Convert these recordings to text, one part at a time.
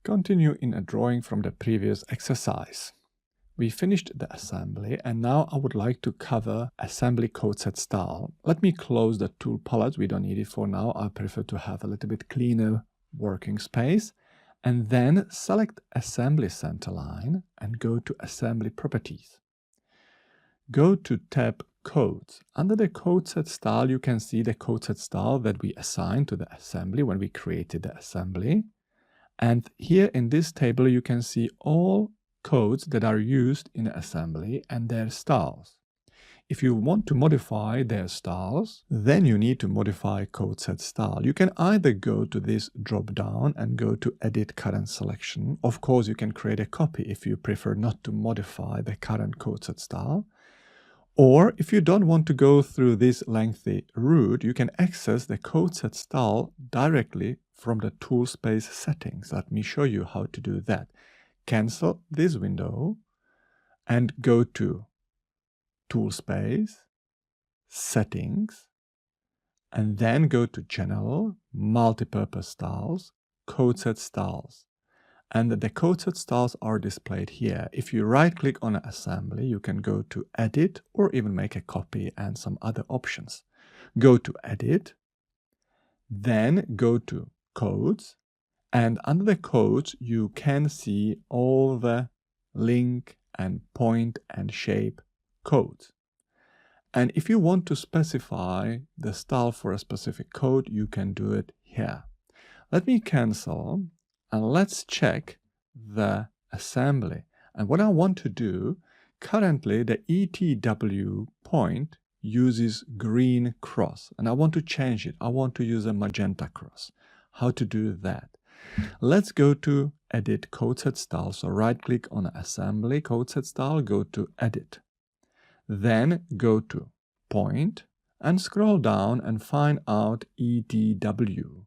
Continue in a drawing from the previous exercise. We finished the assembly and now I would like to cover assembly code set style. Let me close the tool palette. We don't need it for now. I prefer to have a little bit cleaner working space. And then select Assembly Centerline and go to Assembly Properties. Go to tab Codes. Under the code set style, you can see the code set style that we assigned to the assembly when we created the assembly. And here in this table, you can see all codes that are used in the assembly and their styles. If you want to modify their styles, then you need to modify code set style. You can either go to this drop down and go to Edit Current Selection. Of course, you can create a copy if you prefer not to modify the current code set style. Or if you don't want to go through this lengthy route, you can access the code set style directly from the tool space settings. Let me show you how to do that. Cancel this window and go to Tool Space, Settings, and then go to General, Multipurpose Styles, Code Set Styles. And the code set styles are displayed here. If you right-click on an assembly, you can go to Edit or even make a copy and some other options. Go to Edit, then go to Codes, and under the codes, you can see all the link and point and shape codes. And if you want to specify the style for a specific code, you can do it here. Let me cancel and let's check the assembly. And what I want to do, currently the ETW point uses green cross and I want to change it. I want to use a magenta cross. How to do that? Let's go to Edit Code Set Style. So right click on Assembly Code Set Style, go to Edit. Then go to Point and scroll down and find out ETW.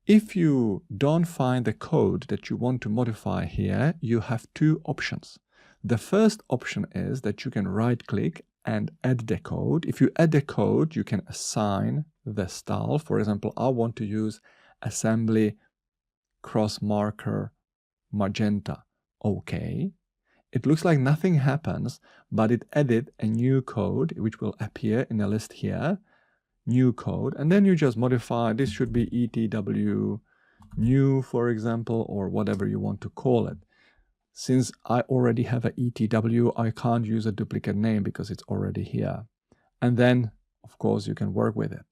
If you don't find the code that you want to modify here, you have two options. The first option is that you can right click and add the code. If you add the code, you can assign the style. For example, I want to use assembly cross marker magenta. Okay. It looks like nothing happens, but it added a new code which will appear in a list here. New code, and then you just modify. This should be ETW new, for example, or whatever you want to call it. Since I already have a ETW, I can't use a duplicate name because it's already here. And then, of course, you can work with it.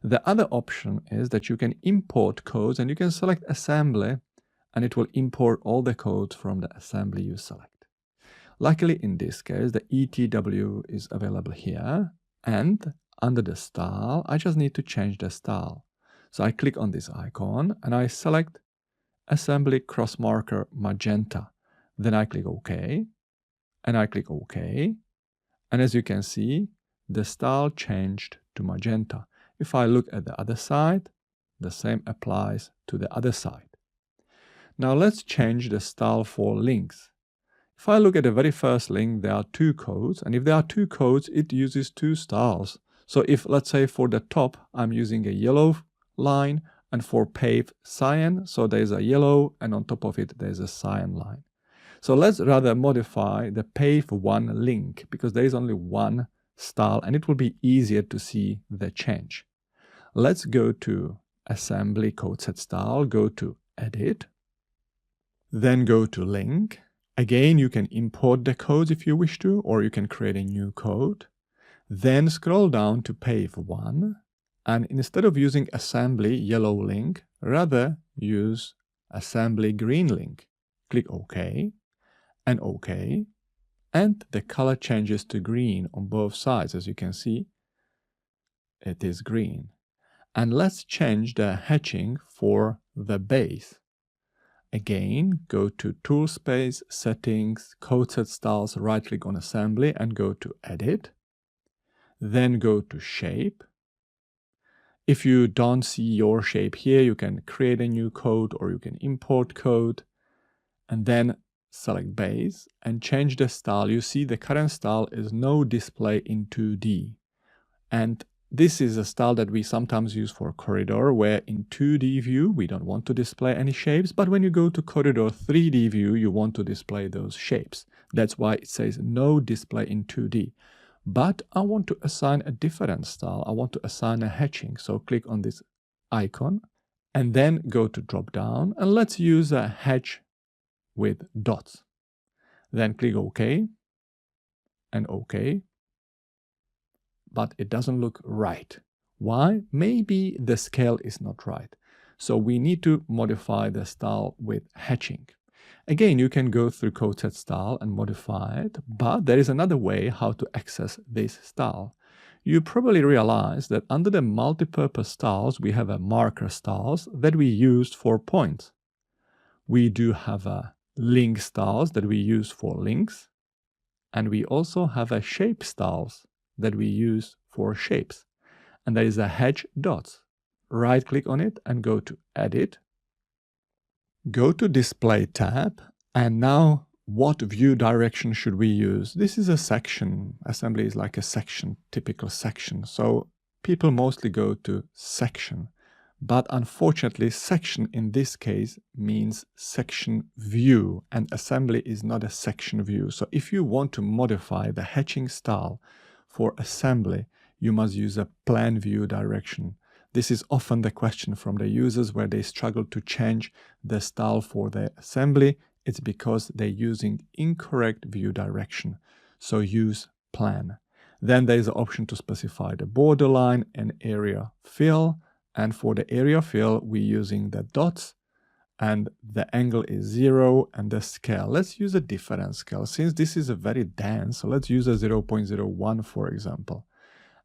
The other option is that you can import codes and you can select assembly and it will import all the codes from the assembly you select. Luckily, in this case, the ETW is available here, and under the style, I just need to change the style. So I click on this icon and I select Assembly Cross Marker Magenta. Then I click OK and I click OK. And as you can see, the style changed to magenta. If I look at the other side, the same applies to the other side. Now let's change the style for links. If I look at the very first link, there are two codes. And if there are two codes, it uses two styles. So if, let's say, for the top, I'm using a yellow line, and for pave cyan, so there's a yellow, and on top of it, there's a cyan line. So let's rather modify the pave one link, because there is only one style, and it will be easier to see the change. Let's go to Assembly Code Set Style, go to Edit, then go to Link. Again, you can import the codes if you wish to, or you can create a new code. Then scroll down to Pave 1, and instead of using Assembly Yellow Link, rather use Assembly Green Link. Click OK, and OK, and the color changes to green on both sides. As you can see, it is green. And let's change the hatching for the base. Again, go to Tool Space, Settings, Code Set Styles, right-click on Assembly and go to Edit. Then go to Shape. If you don't see your shape here, you can create a new code or you can import code. And then select Base and change the style. You see the current style is no display in 2D. And This is a style that we sometimes use for corridor, where in 2D view we don't want to display any shapes, but when you go to corridor 3D view, you want to display those shapes. That's why it says no display in 2D. But I want to assign a different style. I want to assign a hatching. So click on this icon and then go to drop down, and let's use a hatch with dots. Then click OK and OK. But it doesn't look right. Why? Maybe the scale is not right. So we need to modify the style with hatching. Again, you can go through code set style and modify it, but there is another way how to access this style. You probably realize that under the multipurpose styles, we have a marker styles that we used for points. We do have a link styles that we use for links, and we also have a shape styles that we use for shapes. And there is a hatch dots. Right click on it and go to edit. Go to display tab, and now what view direction should we use? This is a section. Assembly is like a section, typical section. So people mostly go to section. But unfortunately, section in this case means section view, and assembly is not a section view. So if you want to modify the hatching style for assembly, you must use a plan view direction. This is often the question from the users where they struggle to change the style for their assembly. It's because they're using incorrect view direction. So use plan. Then there is an option to specify the borderline and area fill. And for the area fill, we're using the dots, and the angle is 0, and the scale. Let's use a different scale. Since this is a very dense, so let's use a 0.01, for example.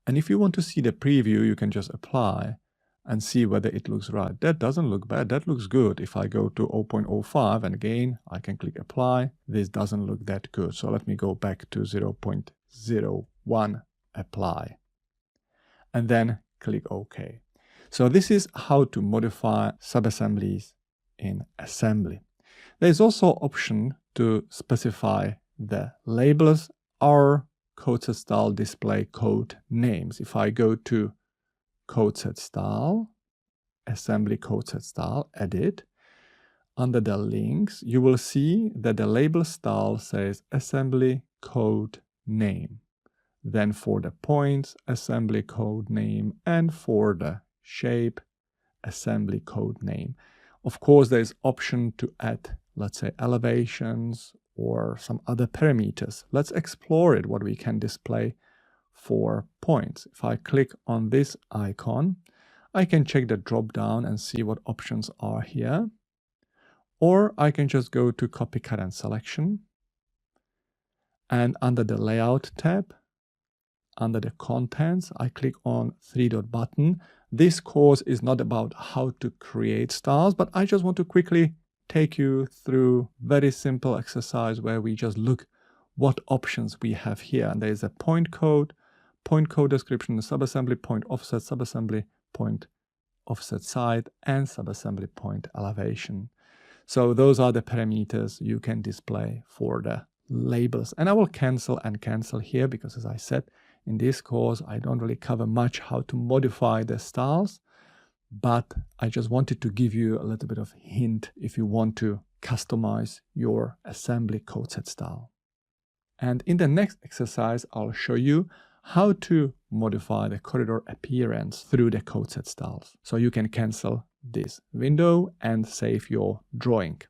And if you want to see the preview, you can just apply and see whether it looks right. That doesn't look bad. That looks good. If I go to 0.05, and again, I can click apply. This doesn't look that good. So let me go back to 0.01, apply. And then click OK. So this is how to modify subassemblies in assembly. There's also option to specify the labels or code set style display code names. If I go to code set style, assembly code set style, edit, under the links, you will see that the label style says assembly code name. Then for the points, assembly code name, and for the shape, assembly code name. Of course, there is option to add, let's say, elevations or some other parameters. Let's explore it, what we can display for points. If I click on this icon, I can check the drop down and see what options are here. Or I can just go to copy, cut, and selection. And under the layout tab, under the contents, I click on 3-dot button. This course is not about how to create styles, but I just want to quickly take you through very simple exercise where we just look what options we have here. And there is a point code description, subassembly, point offset, subassembly, point offset side, and subassembly point elevation. So those are the parameters you can display for the labels. And I will cancel and cancel here because, as I said, in this course, I don't really cover much how to modify the styles, but I just wanted to give you a little bit of hint if you want to customize your assembly code set style. And in the next exercise, I'll show you how to modify the corridor appearance through the code set styles. So you can cancel this window and save your drawing.